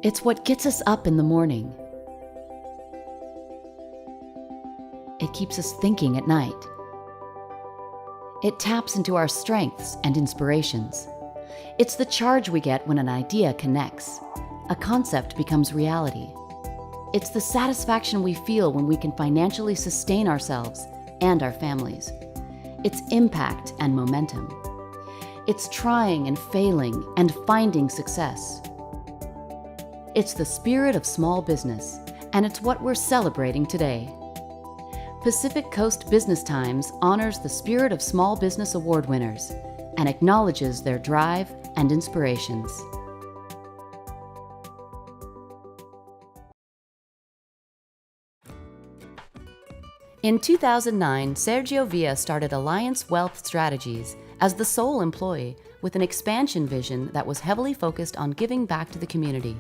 It's what gets us up in the morning. It keeps us thinking at night. It taps into our strengths and inspirations. It's the charge we get when an idea connects. A concept becomes reality. It's the satisfaction we feel when we can financially sustain ourselves and our families. It's impact and momentum. It's trying and failing and finding success. It's the spirit of small business, and it's what we're celebrating today. Pacific Coast Business Times honors the Spirit of Small Business Award winners and acknowledges their drive and inspirations. In 2009, Sergio Villa started Alliance Wealth Strategies as the sole employee with an expansion vision that was heavily focused on giving back to the community.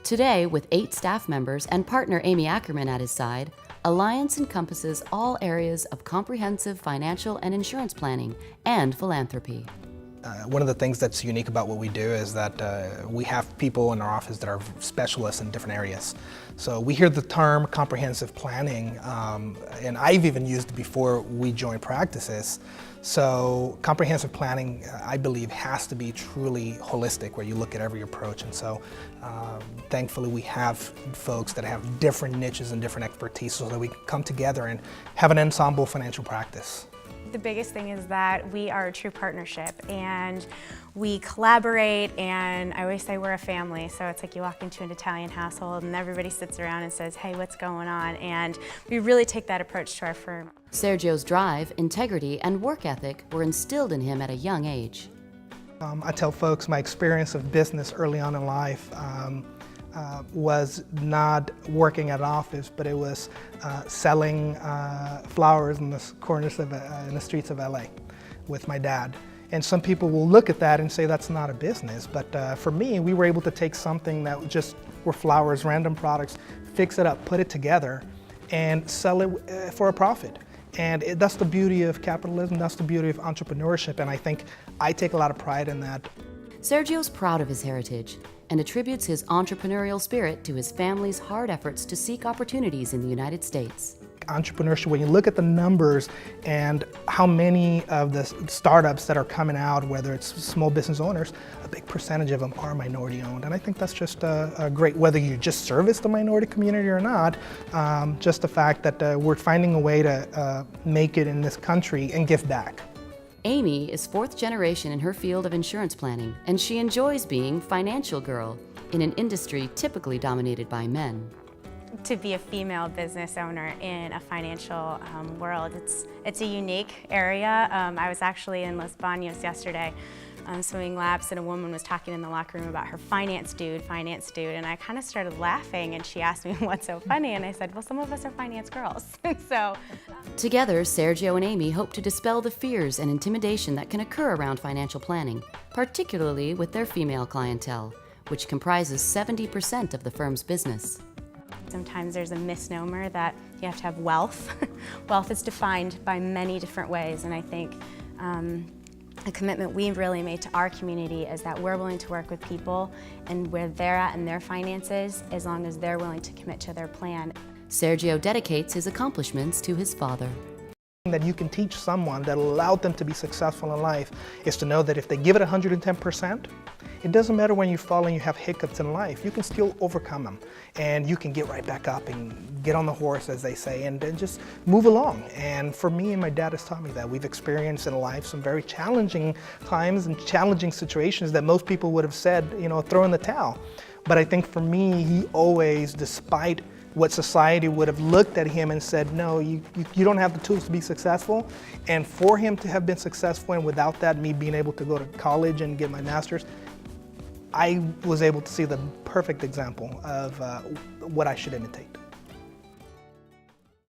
Today, with 8 staff members and partner Amy Ackerman at his side, Alliance encompasses all areas of comprehensive financial and insurance planning and philanthropy. One of the things that's unique about what we do is that we have people in our office that are specialists in different areas. So we hear the term comprehensive planning, and I've even used it before we joined practices. So comprehensive planning, I believe, has to be truly holistic, where you look at every approach. And so thankfully we have folks that have different niches and different expertise so that we can come together and have an ensemble financial practice. The biggest thing is that we are a true partnership and we collaborate, and I always say we're a family. So it's like you walk into an Italian household and everybody sits around and says, hey, what's going on? And we really take that approach to our firm. Sergio's drive, integrity, and work ethic were instilled in him at a young age. I tell folks my experience of business early on in life was not working at an office, but it was selling flowers in the corners of in the streets of LA with my dad. And some people will look at that and say that's not a business, but for me, we were able to take something that just were flowers, random products, fix it up, put it together, and sell it for a profit. And that's the beauty of capitalism, that's the beauty of entrepreneurship, and I think I take a lot of pride in that. Sergio's proud of his heritage and attributes his entrepreneurial spirit to his family's hard efforts to seek opportunities in the United States. Entrepreneurship, when you look at the numbers and how many of the startups that are coming out, whether it's small business owners, a big percentage of them are minority owned. And I think that's just a great, whether you just service the minority community or not, just the fact that we're finding a way to make it in this country and give back. Amy is 4th generation in her field of insurance planning, and she enjoys being financial girl in an industry typically dominated by men. To be a female business owner in a financial world, it's a unique area. I was actually in Los Baños yesterday swimming laps, and a woman was talking in the locker room about her finance dude, and I kind of started laughing, and she asked me what's so funny, and I said, well, some of us are finance girls. So together, Sergio and Amy hope to dispel the fears and intimidation that can occur around financial planning, particularly with their female clientele, which comprises 70% of the firm's business. Sometimes there's a misnomer that you have to have wealth. Wealth is defined by many different ways, and I think a commitment we've really made to our community is that we're willing to work with people and where they're at in their finances, as long as they're willing to commit to their plan. Sergio dedicates his accomplishments to his father. That you can teach someone that will allow them to be successful in life is to know that if they give it 110%, it doesn't matter when you fall and you have hiccups in life, you can still overcome them. And you can get right back up and get on the horse, as they say, and then just move along. And for me, and my dad has taught me that. We've experienced in life some very challenging times and challenging situations that most people would have said, you know, throw in the towel. But I think for me, he always, despite what society would have looked at him and said, no, you don't have the tools to be successful. And for him to have been successful, and without that, me being able to go to college and get my master's, I was able to see the perfect example of what I should imitate.